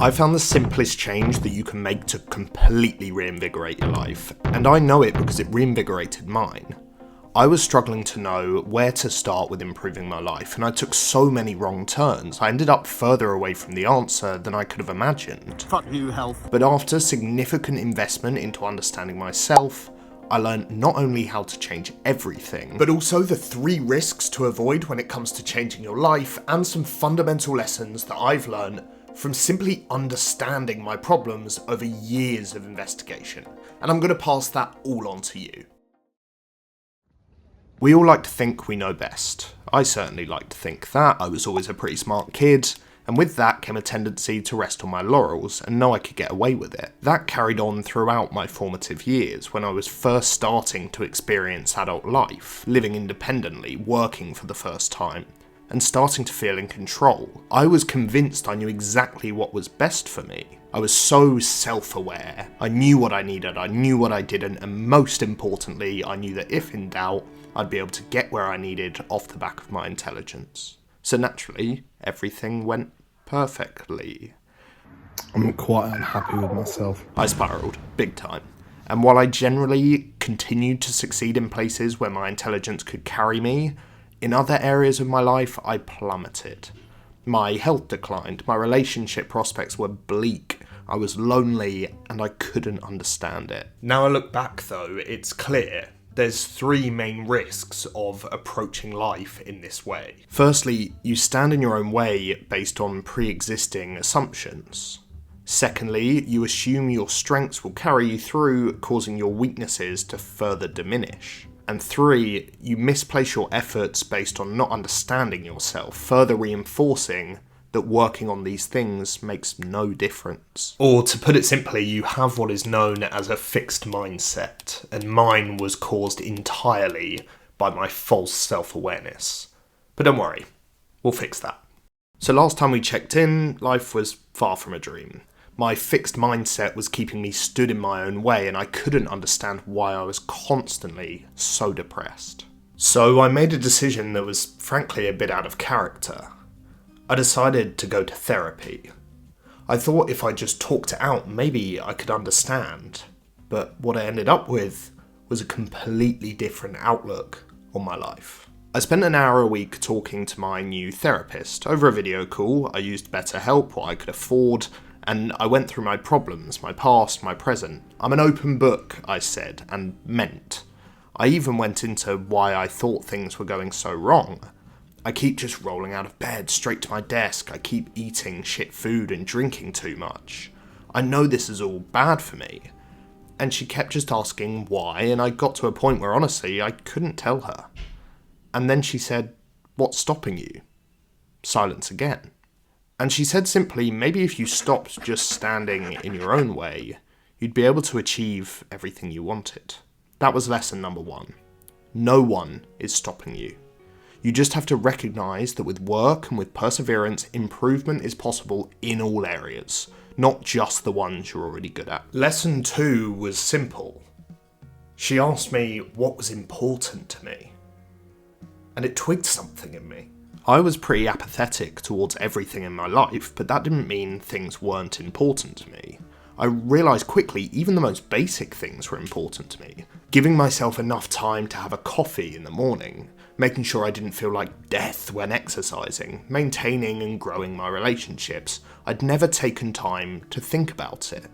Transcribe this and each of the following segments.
I found the simplest change that you can make to completely reinvigorate your life, and I know it because it reinvigorated mine. I was struggling to know where to start with improving my life, and I took so many wrong turns. I ended up further away from the answer than I could have imagined. Fuck you, health. But after significant investment into understanding myself, I learned not only how to change everything, but also the 3 risks to avoid when it comes to changing your life, and some fundamental lessons that I've learned from simply understanding my problems over years of investigation. And I'm going to pass that all on to you. We all like to think we know best. I certainly like to think that. I was always a pretty smart kid, and with that came a tendency to rest on my laurels and know I could get away with it. That carried on throughout my formative years when I was first starting to experience adult life, living independently, working for the first time, and starting to feel in control. I was convinced I knew exactly what was best for me. I was so self-aware. I knew what I needed, I knew what I didn't, and most importantly, I knew that if in doubt, I'd be able to get where I needed off the back of my intelligence. So naturally, everything went perfectly. I'm quite unhappy with myself. I spiralled, big time. And while I generally continued to succeed in places where my intelligence could carry me, in other areas of my life I plummeted. My health declined, my relationship prospects were bleak, I was lonely, and I couldn't understand it. Now I look back though, it's clear. There's 3 main risks of approaching life in this way. Firstly, you stand in your own way based on pre-existing assumptions. Secondly, you assume your strengths will carry you through, causing your weaknesses to further diminish. And 3, you misplace your efforts based on not understanding yourself, further reinforcing that working on these things makes no difference. Or to put it simply, you have what is known as a fixed mindset, and mine was caused entirely by my false self-awareness. But don't worry, we'll fix that. So last time we checked in, life was far from a dream. My fixed mindset was keeping me stood in my own way, and I couldn't understand why I was constantly so depressed. So I made a decision that was frankly a bit out of character. I decided to go to therapy. I thought if I just talked it out, maybe I could understand. But what I ended up with was a completely different outlook on my life. I spent an hour a week talking to my new therapist. Over a video call, I used BetterHelp, what I could afford, and I went through my problems, my past, my present. I'm an open book, I said, and meant. I even went into why I thought things were going so wrong. I keep just rolling out of bed, straight to my desk. I keep eating shit food and drinking too much. I know this is all bad for me. And she kept just asking why, and I got to a point where honestly, I couldn't tell her. And then she said, "What's stopping you?" Silence again. And she said simply, maybe if you stopped just standing in your own way, you'd be able to achieve everything you wanted. That was lesson number 1. No one is stopping you. You just have to recognise that with work and with perseverance, improvement is possible in all areas, not just the ones you're already good at. Lesson 2 was simple. She asked me what was important to me, and it twigged something in me. I was pretty apathetic towards everything in my life, but that didn't mean things weren't important to me. I realised quickly even the most basic things were important to me. Giving myself enough time to have a coffee in the morning, making sure I didn't feel like death when exercising, maintaining and growing my relationships. I'd never taken time to think about it.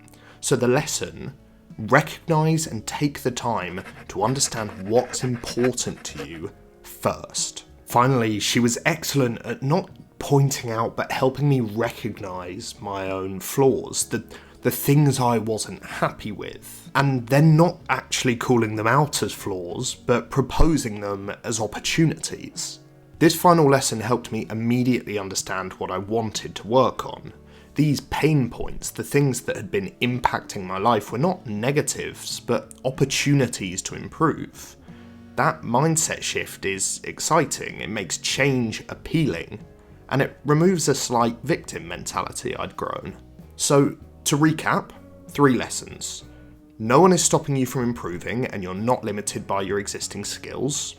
So the lesson, recognise and take the time to understand what's important to you first. Finally, she was excellent at not pointing out but helping me recognise my own flaws, the things I wasn't happy with, and then not actually calling them out as flaws, but proposing them as opportunities. This final lesson helped me immediately understand what I wanted to work on. These pain points, the things that had been impacting my life, were not negatives, but opportunities to improve. That mindset shift is exciting, it makes change appealing, and it removes a slight victim mentality I'd grown. So, to recap, 3 lessons. No one is stopping you from improving, and you're not limited by your existing skills.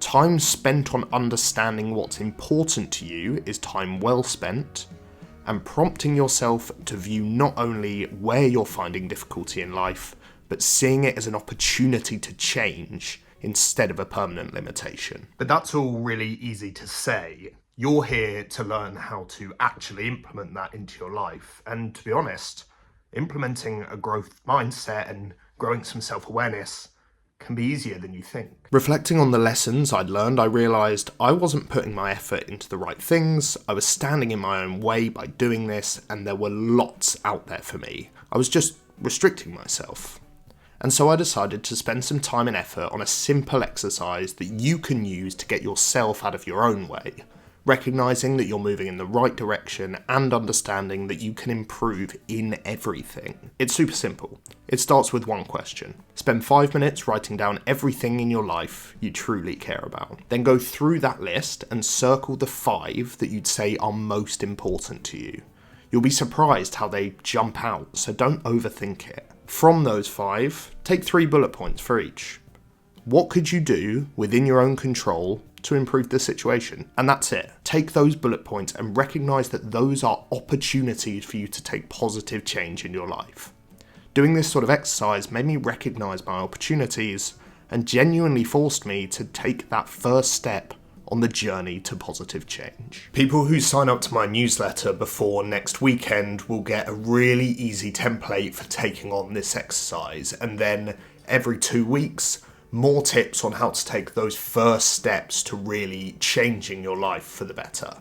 Time spent on understanding what's important to you is time well spent. and prompting yourself to view not only where you're finding difficulty in life, but seeing it as an opportunity to change instead of a permanent limitation. But that's all really easy to say. You're here to learn how to actually implement that into your life. And to be honest, implementing a growth mindset and growing some self-awareness can be easier than you think. Reflecting on the lessons I'd learned, I realised I wasn't putting my effort into the right things, I was standing in my own way by doing this, and there were lots out there for me. I was just restricting myself. And so I decided to spend some time and effort on a simple exercise that you can use to get yourself out of your own way, recognising that you're moving in the right direction and understanding that you can improve in everything. It's super simple. It starts with one question. Spend 5 minutes writing down everything in your life you truly care about. Then go through that list and circle the 5 that you'd say are most important to you. You'll be surprised how they jump out, so don't overthink it. From those 5, take 3 bullet points for each. What could you do within your own control to improve the situation? And that's it. Take those bullet points and recognise that those are opportunities for you to take positive change in your life. Doing this sort of exercise made me recognise my opportunities and genuinely forced me to take that first step on the journey to positive change. People who sign up to my newsletter before next weekend will get a really easy template for taking on this exercise, and then every 2 weeks, more tips on how to take those first steps to really changing your life for the better.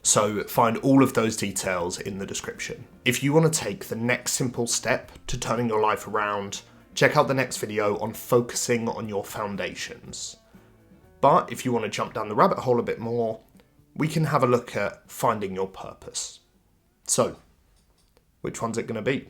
So find all of those details in the description. If you want to take the next simple step to turning your life around, check out the next video on focusing on your foundations. But if you want to jump down the rabbit hole a bit more, we can have a look at finding your purpose. So, which one's it going to be?